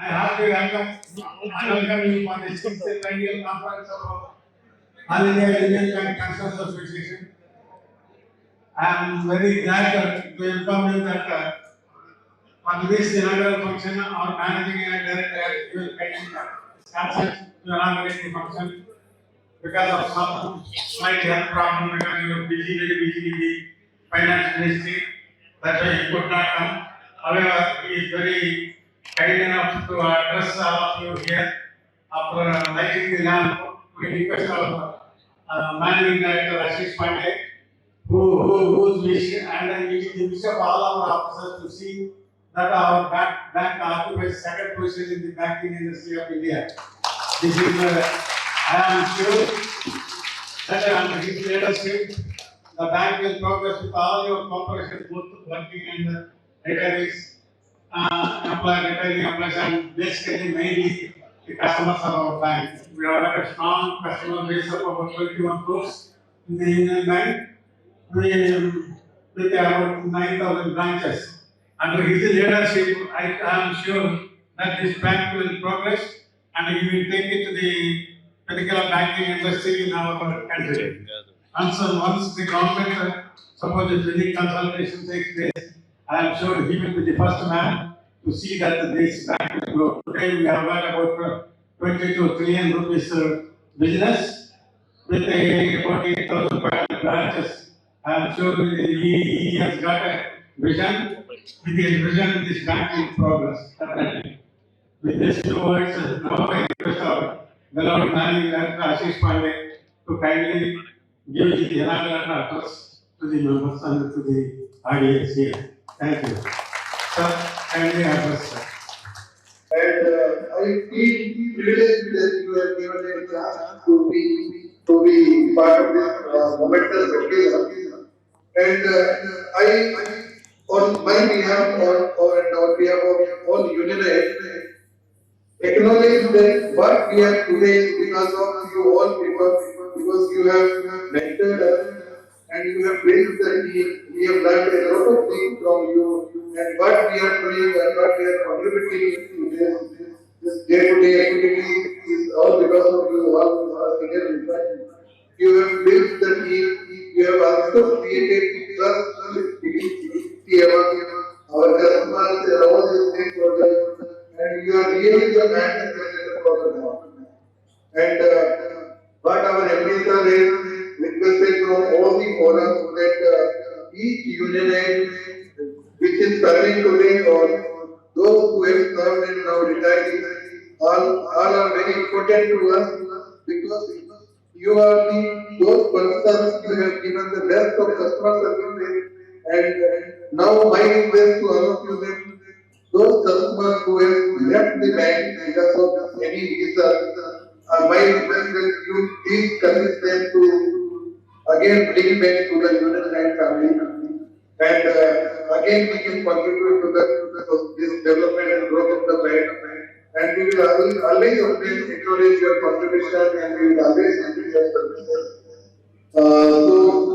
I have to welcome you for the 6th Triennial Conference of All India Union Bank Customers Association. I am very glad to inform you that for this inaugural function, our managing director will cancel the inauguration function because of some slight health problem because he was busy, very busy in the finance ministry. That's why he could not come. However, he is very kind enough to address all of you here. After lighting the lamp, we request our managing director Asheesh Panday, whose wish and it is the wish of all our officers to see that our bank occupies second position in the banking industry of India. This is, I am sure that under his leadership, the bank will progress with all your cooperation, both working and retirees, retiree employees, and basically mainly the customers of our bank. We have a strong customer base of about 21 crores in the Union Bank. With about 9,000 branches. Under his leadership, I am sure that this bank will progress and he will take it to the particular banking industry in our country. And so once the government, suppose the billing consolidation takes place, I am sure he will be the first man to see that this bank will grow. Today we have got about 22 trillion rupees business with about 8,500 branches. I am sure he has got a vision. With his vision, this bank will progress. With these two words, now I request our beloved managing director Asheesh Panday to kindly give the inaugural address to the members and to the audience here. Thank you. Sir, kindly address, sir. And I feel privileged that you have given me a chance to be part of this momentous occasion. And I, on my behalf and on behalf of all unionites, acknowledge that what we have today is because of you all, because you have mentored us and you have built the team. We have learned a lot of things from you, and what we are doing and what we are contributing to this day-to-day activity is all because of you all, our senior leaders. You have built the team. You have also created trust among our customers and all these stakeholders, and you are really the man that is for the government. And what our MPs are requested from all the forums that each unionite which is serving today or those who have served and now retired, all are very important to us because you are those persons who have given the best of customer service. And now my request to all of you that those customers who have left the bank because of any reason, my request is you please convince them to again bring back to the Union Bank family. And again we can contribute to this development and growth of the bank. And we will always acknowledge your contribution and we will always enrich your services. So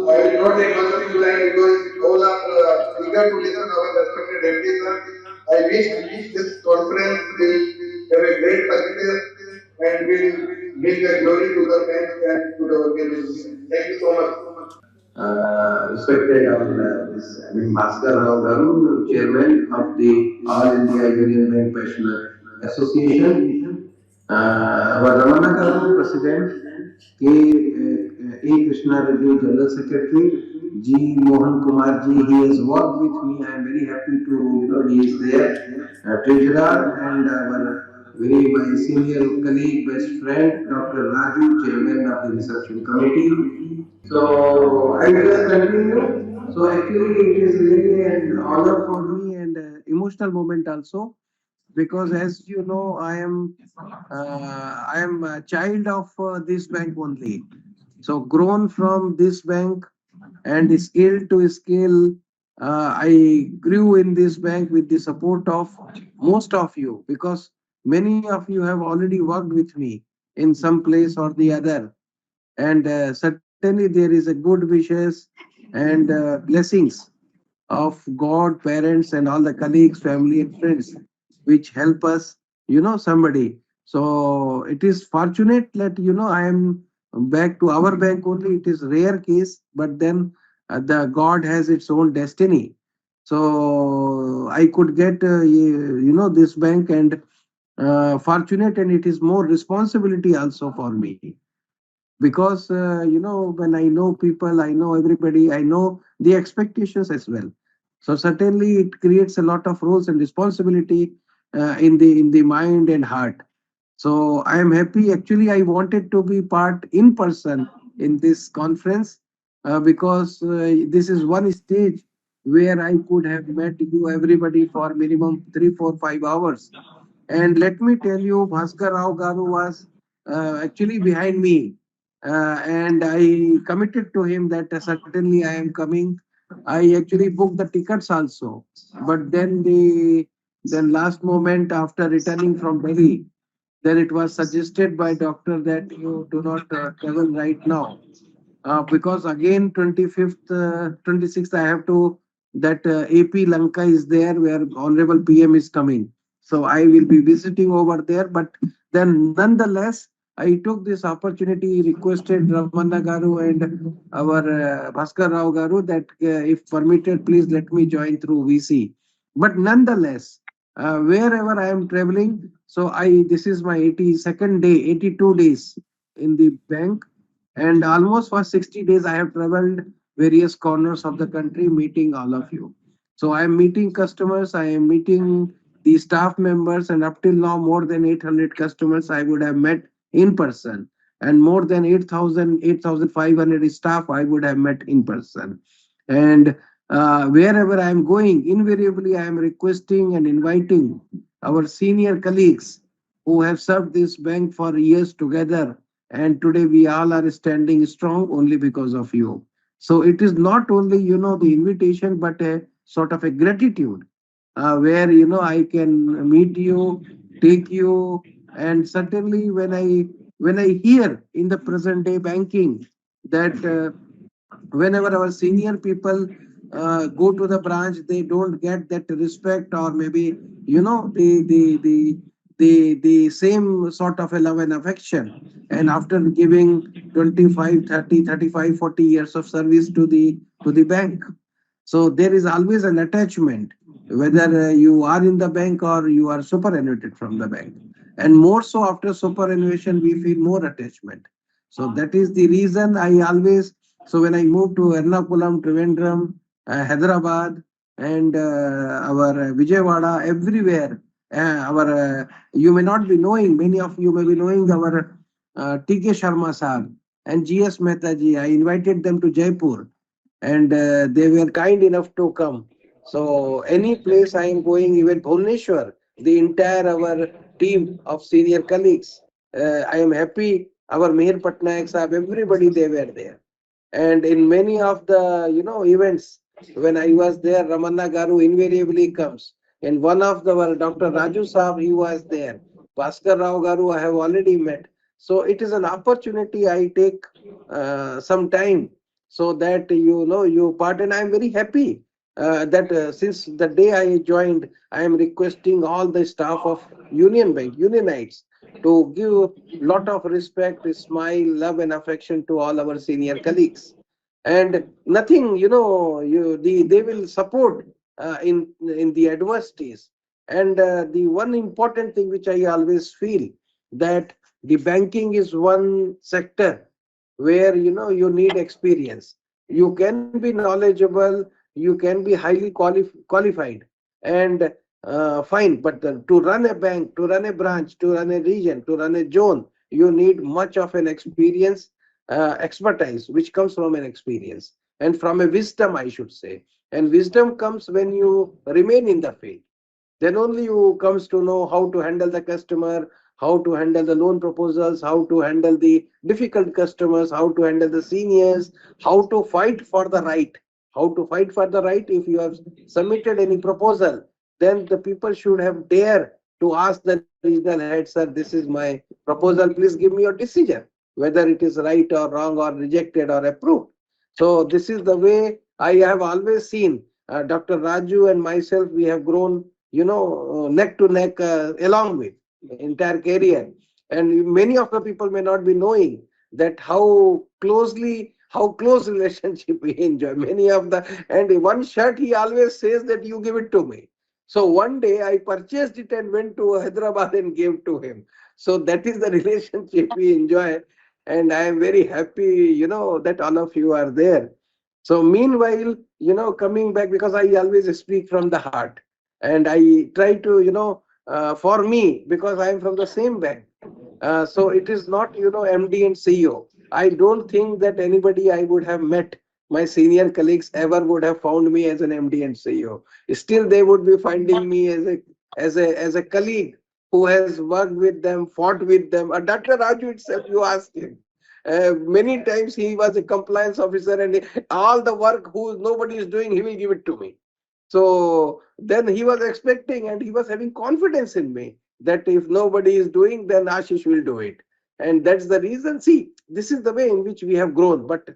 I will not take much of your time because all are eager to listen to our respected MPs. I wish this conference will have a great success and will bring a glory to the bank and to the organization. Thank you so much. Respected Bhaskar Rao Garu, Chairman of the All India Union Bank Pensioner Association, our Ramana Garu, President, A. Krishna Reddy, General Secretary, G. Mohan Kumar Ji, he has worked with me. I am very happy to, he is there, Treasurer, and our my senior colleague, best friend, Dr. Raju, Chairman of the Reception Committee. So I will just continue. So actually it is really an honor for me and emotional moment also, because as you know I am a child of this bank only. So grown from this bank and scale to scale, I grew in this bank with the support of most of you, because many of you have already worked with me in some place or the other. And certainly there is a good wishes and blessings of God, parents and all the colleagues, family and friends which help us somebody. So it is fortunate that, I am back to our bank only. It is rare case, but then the God has its own destiny. So I could get, this bank, and fortunate, and it is more responsibility also for me, because when I know people, I know everybody, I know the expectations as well. So certainly it creates a lot of roles and responsibility in the mind and heart. So I am happy. Actually, I wanted to be part in person in this conference, because this is one stage where I could have met you everybody for minimum 3, 4, 5 hours. And let me tell you, Bhaskar Rao Garu was actually behind me, and I committed to him that certainly I am coming. I actually booked the tickets also, but then last moment after returning from Delhi, then it was suggested by doctor that you do not travel right now, because again 25th, 26th I have to, that AP Lanka is there where Honorable PM is coming. So I will be visiting over there. But then nonetheless, I took this opportunity, requested Ramana Garu and our Bhaskar Rao Garu that if permitted, please let me join through VC. But nonetheless, wherever I am traveling, so this is my 82nd day, 82 days in the bank, and almost for 60 days, I have traveled various corners of the country meeting all of you. So I am meeting customers, I am meeting the staff members, and up till now, more than 800 customers I would have met in person, and more than 8,500 staff I would have met in person. And wherever I am going, invariably I am requesting and inviting our senior colleagues who have served this bank for years together, and today we all are standing strong only because of you. So it is not only the invitation, but a sort of a gratitude, where I can meet you, take you. And certainly when I hear in the present day banking that whenever our senior people go to the branch, they don't get that respect, or maybe the same sort of a love and affection. And after giving 25, 30, 35, 40 years of service to the bank, so there is always an attachment, whether you are in the bank or you are superannuated from the bank. And more so after superannuation, we feel more attachment. So that is the reason I always, so when I moved to Ernakulam, Trivandrum, Hyderabad, and our Vijayawada, everywhere, you may not be knowing, many of you may be knowing our TK Sharma Sahab and GS Mehta ji. I invited them to Jaipur, and they were kind enough to come. So any place I am going, even Bhubaneswar, the entire our team of senior colleagues, I am happy. Our Meher Patnaik Sahab, everybody they were there. And in many of the events, when I was there, Ramanna Garu invariably comes. And one of the Dr. Raju Saab, he was there. Bhaskar Rao Garu, I have already met. So it is an opportunity I take some time, so that you part. And I am very happy that since the day I joined, I am requesting all the staff of Union Bank, Unionites, to give lot of respect, smile, love, and affection to all our senior colleagues. And nothing, they will support in the adversities. And the one important thing which I always feel, that the banking is one sector where you need experience. You can be knowledgeable, you can be highly qualified, and fine, but to run a bank, to run a branch, to run a region, to run a zone, you need much of an experience, expertise, which comes from an experience and from a wisdom, I should say. And wisdom comes when you remain in the field. Then only you comes to know how to handle the customer, how to handle the loan proposals, how to handle the difficult customers, how to handle the seniors, how to fight for the right. How to fight for the right. If you have submitted any proposal, then the people should have dare to ask the regional head, sir, this is my proposal, please give me your decision, whether it is right or wrong or rejected or approved. So this is the way I have always seen. Dr. Raju and myself, we have grown, neck to neck, along with. entire career. And many of the people may not be knowing that how close relationship we enjoy. Many of the, and one shirt he always says that you give it to me. So one day I purchased it and went to Hyderabad and gave to him. So that is the relationship we enjoy. And I am very happy, that all of you are there. So meanwhile, coming back, because I always speak from the heart, and I try to, for me, because I am from the same bank. So it is not, MD and CEO. I don't think that anybody I would have met, my senior colleagues ever would have found me as an MD and CEO. Still, they would be finding me as a colleague who has worked with them, fought with them. Dr. Raju itself, you ask him. Many times he was a compliance officer, and all the work who nobody is doing, he will give it to me. So then he was expecting, and he was having confidence in me that if nobody is doing, then Ashish will do it. And that's the reason. See, this is the way in which we have grown. But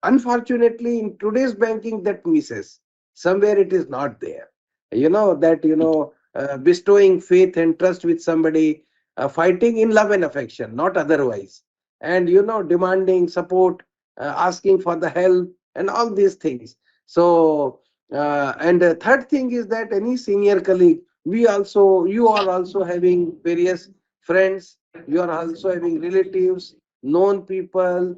unfortunately, in today's banking, that misses. Somewhere it is not there. Bestowing faith and trust with somebody, fighting in love and affection, not otherwise. And demanding support, asking for the help, and all these things. So, and the third thing is that any senior colleague, you are also having various friends, you are also having relatives, known people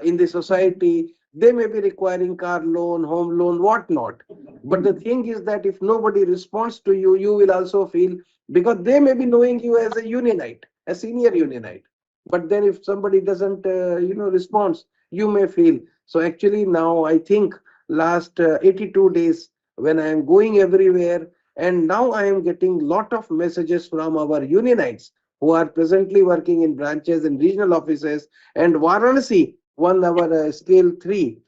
in the society. They may be requiring car loan, home loan, whatnot. But the thing is that if nobody responds to you, you will also feel, because they may be knowing you as a unionite, a senior unionite. But then if somebody doesn't, responds, you may feel. So actually now I think last 82 days, when I am going everywhere, and now I am getting lot of messages from our unionites who are presently working in branches and regional offices. And Varanasi, one our scale 3,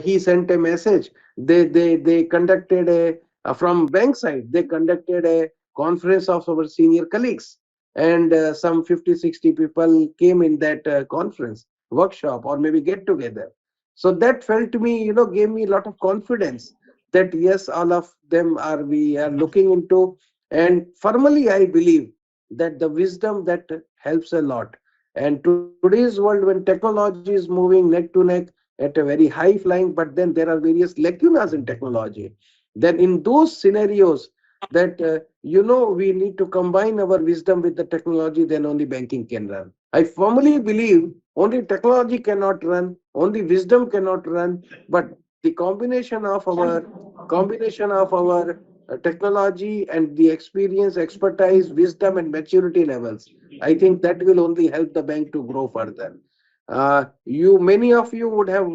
he sent a message. They conducted a, from bank side, they conducted a conference of our senior colleagues, and some 50-60 people came in that conference, workshop, or maybe get together. So that felt to me, gave me a lot of confidence that yes, all of them are, we are looking into. And firmly I believe that the wisdom that helps a lot. And today's world, when technology is moving neck to neck at a very high flying, but then there are various lacunas in technology. Then in those scenarios, that we need to combine our wisdom with the technology, then only banking can run. I firmly believe only technology cannot run, only wisdom cannot run, but the combination of our technology and the experience, expertise, wisdom, and maturity levels, I think that will only help the bank to grow further. Many of you would have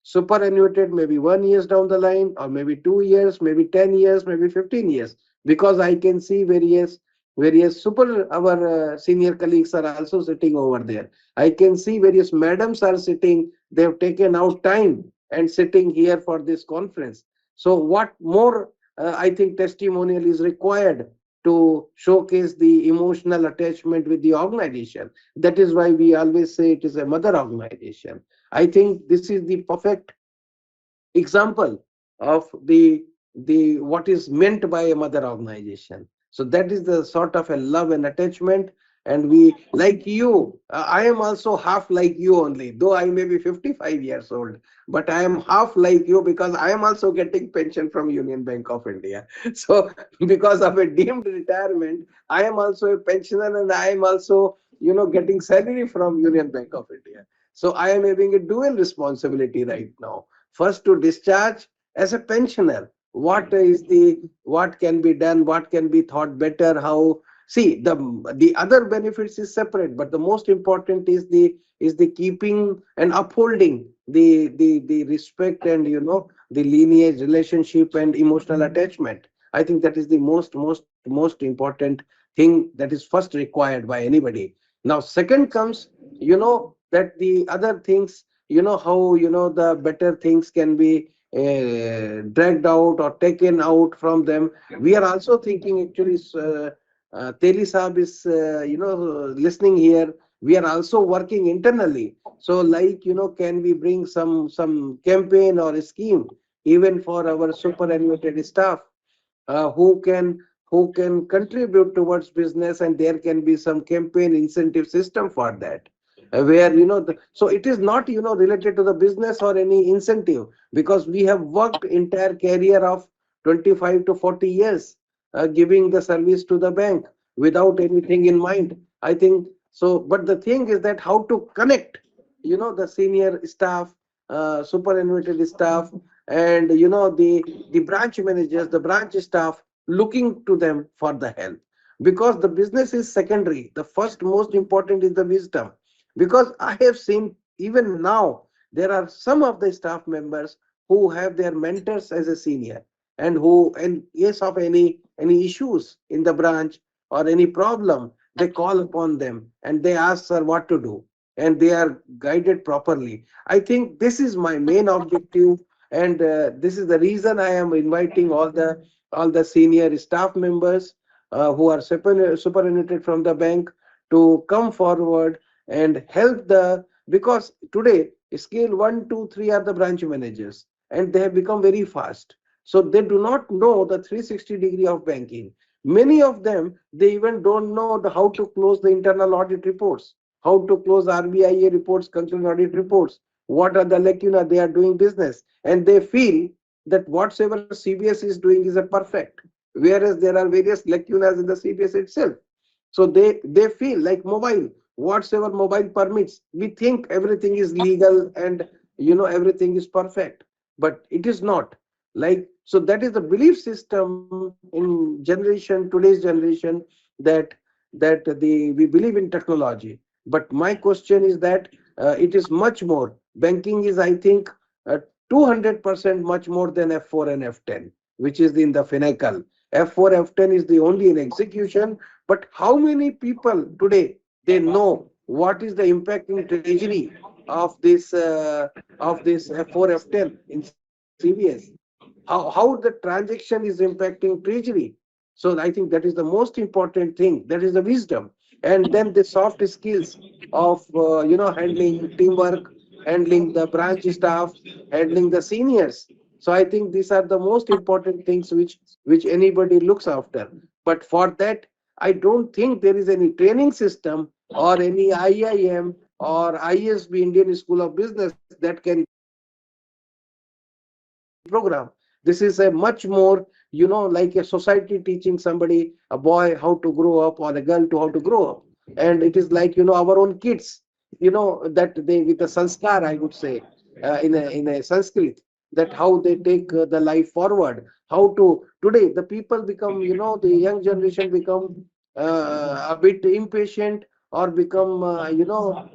superannuated maybe 1 years down the line, or maybe 2 years, maybe 10 years, maybe 15 years, because I can see various super, our senior colleagues are also sitting over there. I can see various madams are sitting, they have taken out time and sitting here for this conference. So what more, I think testimonial is required to showcase the emotional attachment with the organization. That is why we always say it is a mother organization. I think this is the perfect example of the what is meant by a mother organization. So that is the sort of a love and attachment. And we, like you, I am also half like you only, though I may be 55 years old, but I am half like you because I am also getting pension from Union Bank of India. So because of a deemed retirement, I am also a pensioner, and I am also, getting salary from Union Bank of India. So I am having a dual responsibility right now. First, to discharge as a pensioner. What can be done, what can be thought better, how, see, the other benefits is separate, but the most important is the keeping and upholding the respect, and the lineage, relationship, and emotional attachment. I think that is the most important thing that is first required by anybody. Now second comes, that the other things, how, the better things can be dragged out or taken out from them. We are also thinking, actually, Teli Saab is, listening here. We are also working internally. So, like, can we bring some campaign or a scheme even for our superannuated staff, who can who can contribute towards business, and there can be some campaign incentive system for that. Where so it is not related to the business or any incentive, because we have worked entire career of 25 to 40 years giving the service to the bank without anything in mind, I think. So but the thing is that how to connect the senior staff, superannuated staff, and the branch managers, the branch staff, looking to them for the help. Because the business is secondary, the first most important is the wisdom. Because I have seen even now there are some of the staff members who have their mentors as a senior, and who, in case of any issues in the branch or any problem, they call upon them and they ask, sir, what to do, and they are guided properly. I think this is my main objective, and this is the reason I am inviting all the senior staff members who are superannuated from the bank to come forward and help the, because today scale 1 2 3 are the branch managers, and they have become very fast, so they do not know the 360 degree of banking. Many of them, they even don't know how to close the internal audit reports, how to close RBIA reports, consumer audit reports, what are the lacuna they are doing business, and they feel that whatsoever CBS is doing is a perfect, whereas there are various lacunas in the CBS itself. So they feel like mobile, whatsoever mobile permits, we think everything is legal and everything is perfect, but it is not. Like, so that is the belief system in today's generation, that we believe in technology. But my question is that it is much more. Banking is, I think, 200% much more than F4 and F10, which is in the financial. F4, F10 is the only in execution. But how many people today, they know what is the impact in treasury of this F4, F10 in CBS? How the transaction is impacting treasury? So I think that is the most important thing. That is the wisdom. And then the soft skills of handling teamwork, handling the branch staff, handling the seniors. So I think these are the most important things which anybody looks after. But for that, I don't think there is any training system or any IIM or ISB, Indian School of Business, that can program. This is a much more, like a society teaching somebody, a boy how to grow up or a girl to how to grow up. And it is like, our own kids, that they, with the sanskar, I would say, in a Sanskrit, that how they take the life forward. How to, today, the people become, the young generation become a bit impatient, or become,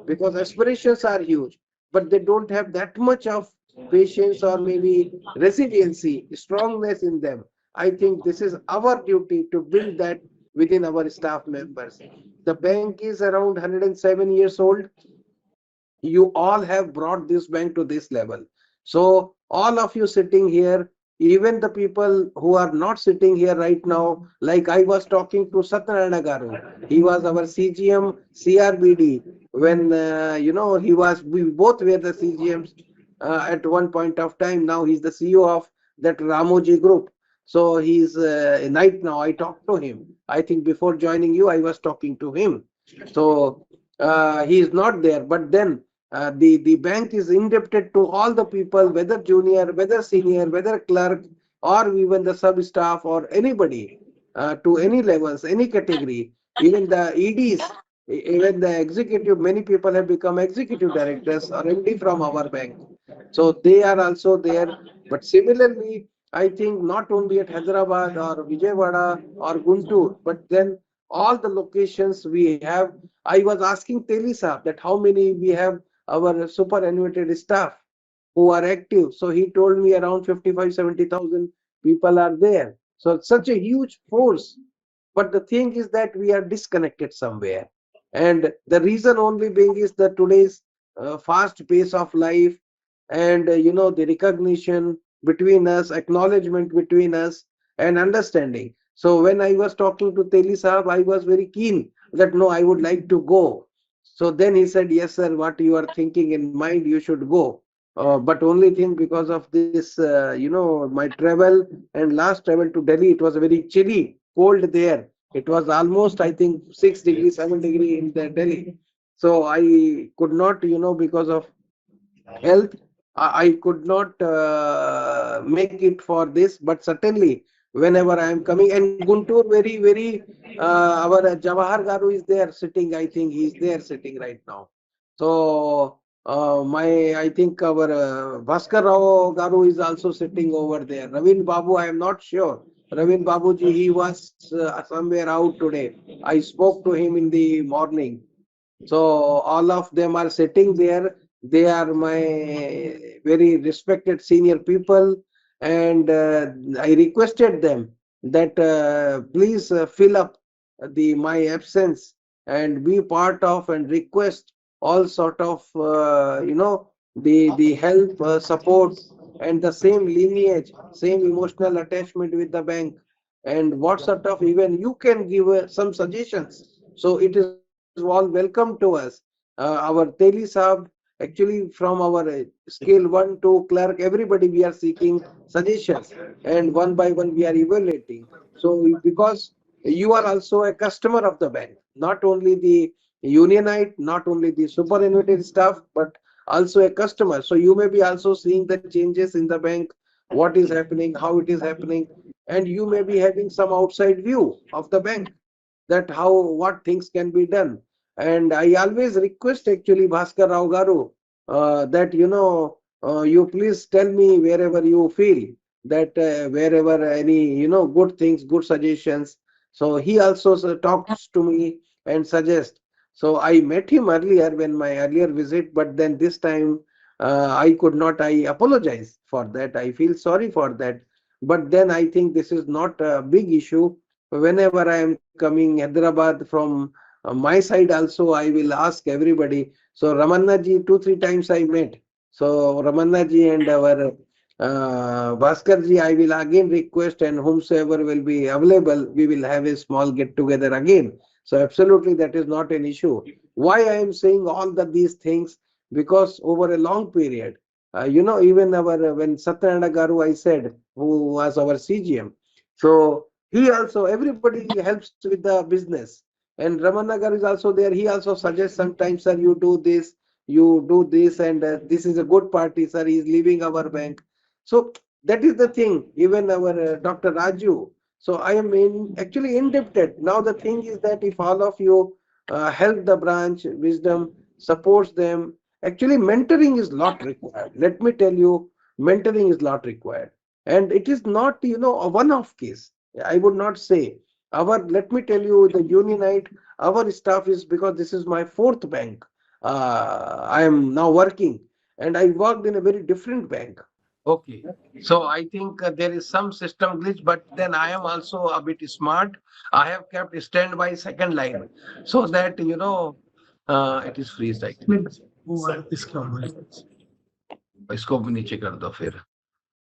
because aspirations are huge, but they don't have that much of patience or maybe resiliency, strongness in them. I think this is our duty to build that within our staff members. The bank is around 107 years old. You all have brought this bank to this level. So all of you sitting here, even the people who are not sitting here right now, like I was talking to Satyanarayana Garu, he was our CGM CRBD when we both were the CGMs at one point of time. Now he's the CEO of that Ramoji group. So he's right now. I talked to him. I think before joining you, I was talking to him. So he is not there, but then the bank is indebted to all the people, whether junior, whether senior, whether clerk, or even the sub staff, or anybody, to any levels, any category, even the EDs, even the executive. Many people have become executive directors or MD from our bank, so they are also there. But similarly, I think not only at Hyderabad or Vijayawada or Guntur, but then all the locations we have. I was asking Telisa that how many we have our superannuated staff who are active. So he told me around 55, 70,000 people are there. So it's such a huge force. But the thing is that we are disconnected somewhere. And the reason only being is that today's fast pace of life, and the recognition between us, acknowledgement between us, and understanding. So when I was talking to Teli Sahab, I was very keen that no, I would like to go. So then he said, yes, sir, what you are thinking in mind, you should go. But only thing, because of this, my travel and last travel to Delhi, it was very chilly. cold there. It was almost, I think, 6 degrees, 7 degree in the Delhi. So I could not, because of health, I could not make it for this. But certainly, whenever I am coming, and Guntur, very, very, our Jawahar Garu is there sitting. I think he is there sitting right now. So I think our Bhaskar Rao Garu is also sitting over there. Ravin Babu, I am not sure. Ravin Babuji, he was somewhere out today. I spoke to him in the morning. So all of them are sitting there. They are my very respected senior people, and I requested them that please fill up the my absence and be part of and request all sort of the help, support, and the same lineage, same emotional attachment with the bank, and what sort of even you can give some suggestions. So it is all welcome to us. Our Teli Saab, actually from our scale 1 to clerk, everybody we are seeking suggestions, and one by one we are evaluating. So because you are also a customer of the bank, not only the unionite, not only the superannuated staff, but also a customer. So you may be also seeing the changes in the bank, what is happening, how it is happening, and you may be having some outside view of the bank, that how what things can be done. And I always request actually Bhaskar Rao Garu that you please tell me wherever you feel that wherever any good things, good suggestions. So he also talks to me and suggests. So I met him earlier when my earlier visit, but then this time I could not. I apologize for that. I feel sorry for that. But then I think this is not a big issue. Whenever I am coming Hyderabad from my side also, I will ask everybody. So Ramanna ji, 2 3 times I met. So Ramanna ji and our Bhaskar ji, I will again request, and whomsoever will be available, we will have a small get together again. So absolutely that is not an issue. Why I am saying all these things? Because over a long period, even our when Satyanarayana Garu, I said, who was our CGM. So he also, everybody helps with the business. And Ramanagar is also there. He also suggests sometimes, sir, you do this, and this is a good party, sir. He is leaving our bank. So that is the thing. Even our Dr. Raju. So I am actually indebted. Now the thing is that if all of you help the branch, wisdom supports them. Actually, mentoring is not required. Let me tell you, mentoring is not required, and it is not a one-off case. I would not say. Let me tell you, the Unionite, our staff is, because this is my fourth bank. I am now working, and I worked in a very different bank. Okay. So I think there is some system glitch, but then I am also a bit smart. I have kept standby second line so that it is freeze like that. इसको भी नीचे कर दो फिर.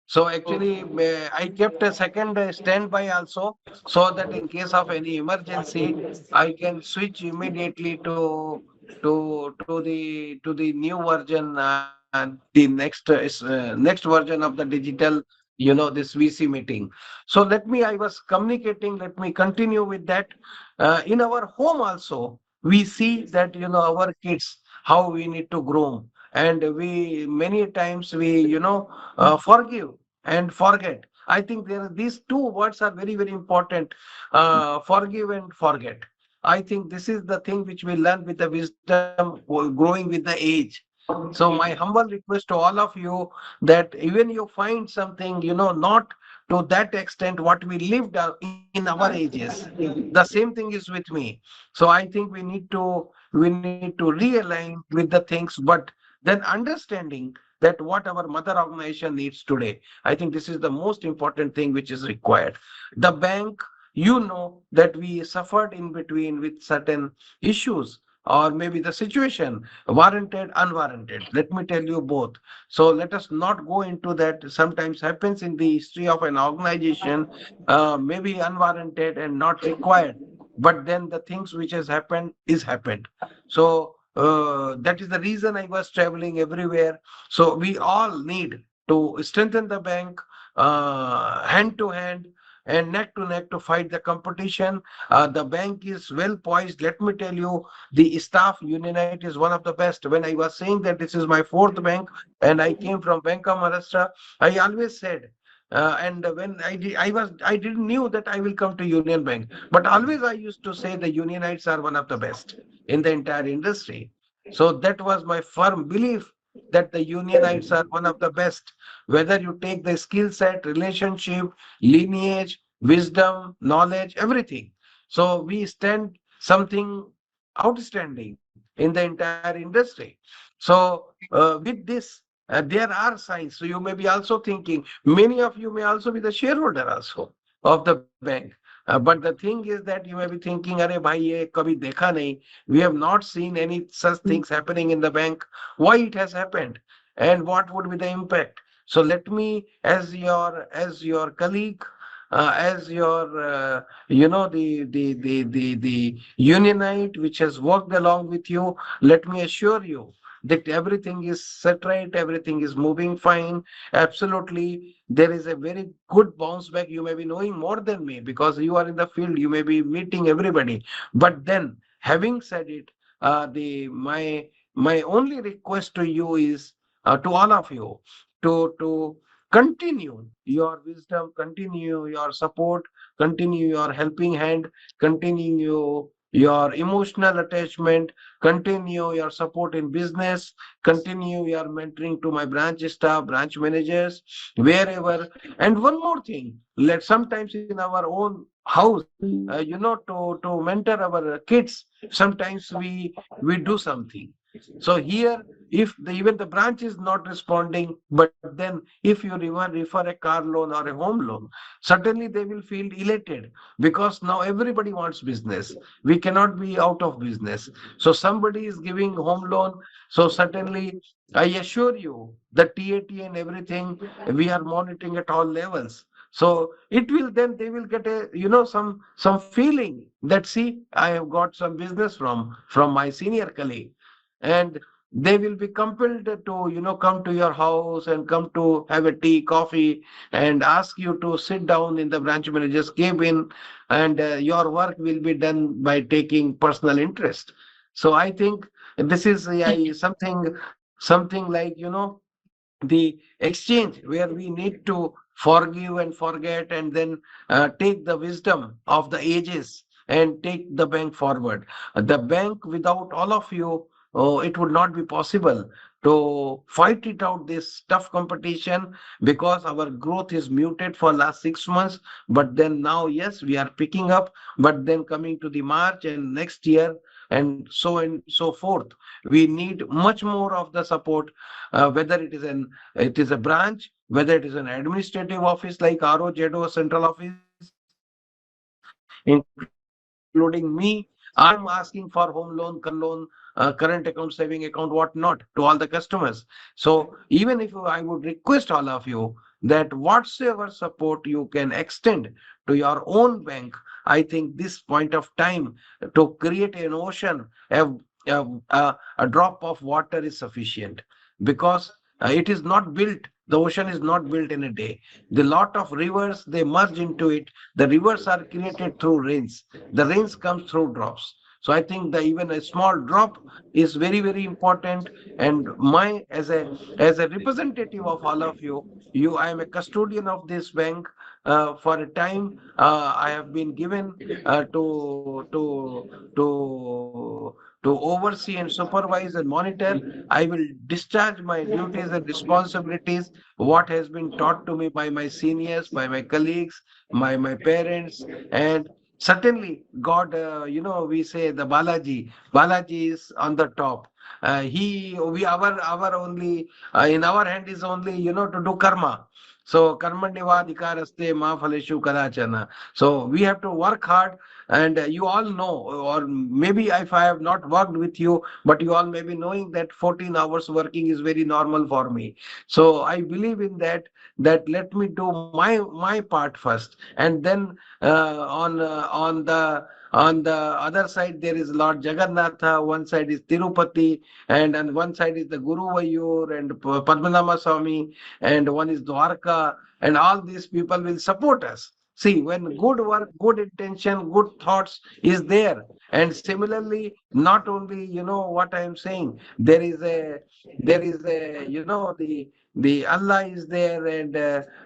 So actually, I kept a second standby also, so that in case of any emergency, I can switch immediately to the new version and the next version of the digital, this VC meeting. So I was communicating. Let me continue with that. In our home also, we see that our kids, how we need to groom, and we many times we forgive and forget. I think these two words are very, very important. Forgive and forget. I think this is the thing which we learn with the wisdom growing with the age. So my humble request to all of you, that even you find something, not to that extent what we lived in our ages, the same thing is with me. So I think we need to realign with the things, but then understanding that what our mother organization needs today. I think this is the most important thing which is required. The bank, that we suffered in between with certain issues, or maybe the situation, warranted, unwarranted. Let me tell you both. So let us not go into that. Sometimes happens in the history of an organization, maybe unwarranted and not required. But then the things which has happened is happened. So that is the reason I was traveling everywhere. So we all need to strengthen the bank hand to hand. and neck to neck to fight the competition. The bank is well poised. Let me tell you, the staff unionite is one of the best. When I was saying that this is my fourth bank and I came from Bank of Maharashtra, I always said, and when I didn't knew that I will come to Union Bank, but always I used to say the unionites are one of the best in the entire industry. So that was my firm belief that the unionites are one of the best. Whether you take the skill set, relationship, lineage, wisdom, knowledge, everything. So we stand something outstanding in the entire industry. So with this, there are signs. So you may be also thinking, many of you may also be the shareholder also of the bank. But the thing is that you may be thinking, "Arey bhai, ye kabhi dekha nahi. We have not seen any such things happening in the bank. Why it has happened, and what would be the impact?" So let me, as your colleague, as your the unionite which has worked along with you, let me assure you that everything is set right, everything is moving fine. Absolutely, there is a very good bounce back. You may be knowing more than me because you are in the field, you may be meeting everybody. But then, having said it, the my only request to you is, to all of you, to continue your wisdom, continue your support, continue your helping hand, continue your emotional attachment, continue your support in business, continue your mentoring to my branch staff, branch managers, wherever. And one more thing, let sometimes in our own house, to mentor our kids, sometimes we do something. So here, if even the branch is not responding, but then if you refer a car loan or a home loan, certainly they will feel elated because now everybody wants business. We cannot be out of business. So somebody is giving home loan. So certainly, I assure you, the TAT and everything, we are monitoring at all levels. So it will then they will get a some feeling that, see, I have got some business from my senior colleague, and they will be compelled to come to your house and come to have a tea, coffee, and ask you to sit down in the branch manager's cabin, and your work will be done by taking personal interest. So I think this is something like the exchange where we need to forgive and forget, and then take the wisdom of the ages and take the bank forward. The bank, without all of you, it would not be possible to fight it out this tough competition, because our growth is muted for last 6 months. But then now, yes, we are picking up. But then coming to the March and next year, and so forth, we need much more of the support, whether it is a branch, whether it is an administrative office like RO, central office, including me. I am asking for home loan, car loan, current account, saving account, whatnot, to all the customers. So even if I would request all of you that whatsoever support you can extend to your own bank, I think this point of time, to create an ocean, a drop of water is sufficient, because it is not built. The ocean is not built in a day. The lot of rivers, they merge into it. The rivers are created through rains. The rains comes through drops. So I think that even a small drop is very, very important. And my as a representative of all of you, I am a custodian of this bank. For a time, I have been given to oversee and supervise and monitor. I will discharge my duties and responsibilities, what has been taught to me by my seniors, by my colleagues, my parents, and certainly God. We say the Balaji is on the top. He we our only in our hand is only to do karma. So karmandevadhikaraste ma phaleshu kadachana. So we have to work hard, and you all know, or maybe if I have not worked with you, but you all may be knowing that 14 hours working is very normal for me. So I believe in that. That let me do my part first, and then on the other side there is Lord Jagannatha. One side is Tirupati, and on one side is the Guru Vayur and Padmanabha Swami, and one is Dwarka, and all these people will support us. See, when good work, good intention, good thoughts is there, and similarly, not only what I am saying, there is a the Allah is there, and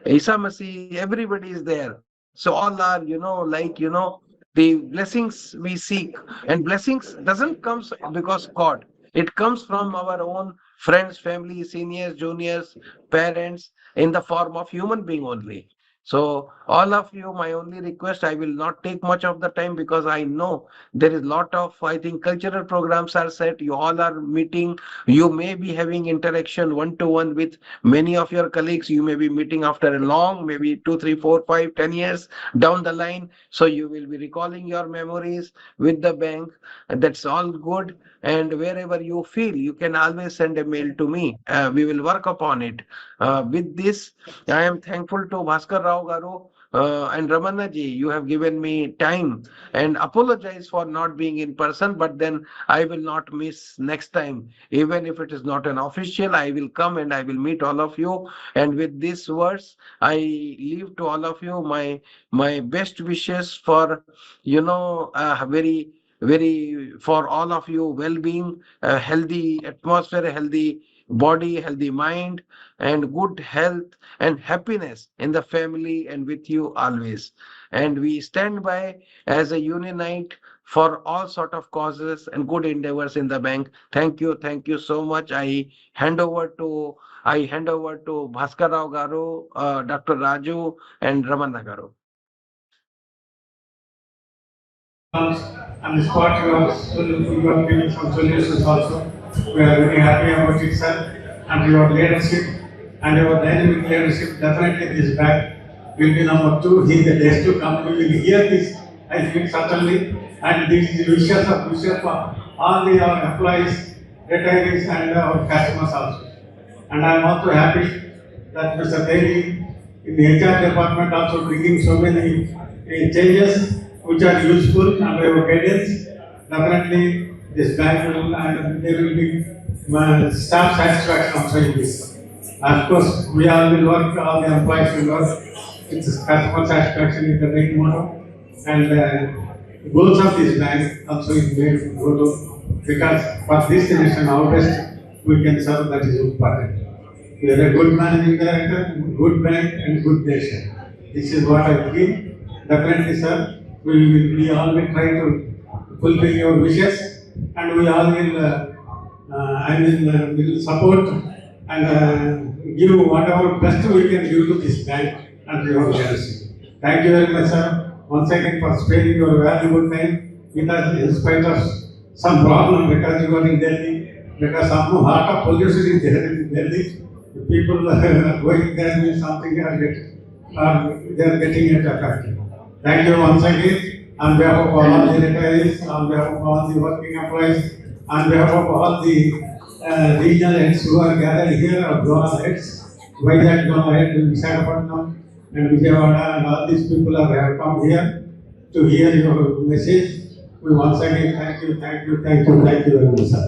Isa Masih, everybody is there. So all are the blessings we seek, and blessings doesn't comes because God. It comes from our own friends, family, seniors, juniors, parents, in the form of human being only. So all of you, my only request, I will not take much of the time because I know there is lot of, I think, cultural programs are set. You all are meeting. You may be having interaction one to one with many of your colleagues. You may be meeting after a long, maybe 2, 3, 4, 5, 10 years down the line. So you will be recalling your memories with the bank. And that's all good. And wherever you feel, you can always send a mail to me. We will work upon it. With this, I am thankful to Bhaskar Rao Garu and Ramana ji. You have given me time, and apologize for not being in person, but then I will not miss next time. Even if it is not an official, I will come and I will meet all of you. And with these words, I leave to all of you my best wishes for very very for all of you well-being, a healthy atmosphere, a healthy body, healthy mind, and good health and happiness in the family and with you always. And we stand by as a unite for all sort of causes and good endeavors in the bank. Thank you so much. I hand over to Bhaskar Rao Garu, Dr. Raju, and Ramana Garu. And the spot you are giving some solutions also. We are very happy about it, sir. And your leadership and your dynamic leadership, definitely this back will be number two in the days to come. We will hear this, I think, certainly. And this is wishes for all the our employees, retirees, and our customers also. And I am also happy that Mr. Bailey in the HR department also bringing so many changes which are useful under your guidance. Definitely this bank will and there will be staff satisfaction also in this. Of course, we all will work, all the employees will work with customer satisfaction in the main motto. And goals of this bank also is made go to because for this generation, how best we can serve, that is important. We are a good managing director, good bank, and good nation. This is what I feel. Definitely, sir, we all will try to fulfill your wishes, and we all will, will support and give whatever best we can give to this bank and your leadership. Thank you very much, sir, once again for sparing your valuable time with us in spite of some problem because you are in Delhi, because some lot of pollution is there in Delhi. The people are going there with something they are getting it affected. Thank you once again on behalf of all the retirees, on behalf of all the working employees, on behalf of all the regional heads who are gathered here, or zonal heads, Vizag zonal head, Visakhapatnam and Vijayawada, and all these people have come here to hear your message. We once again thank you very much, sir.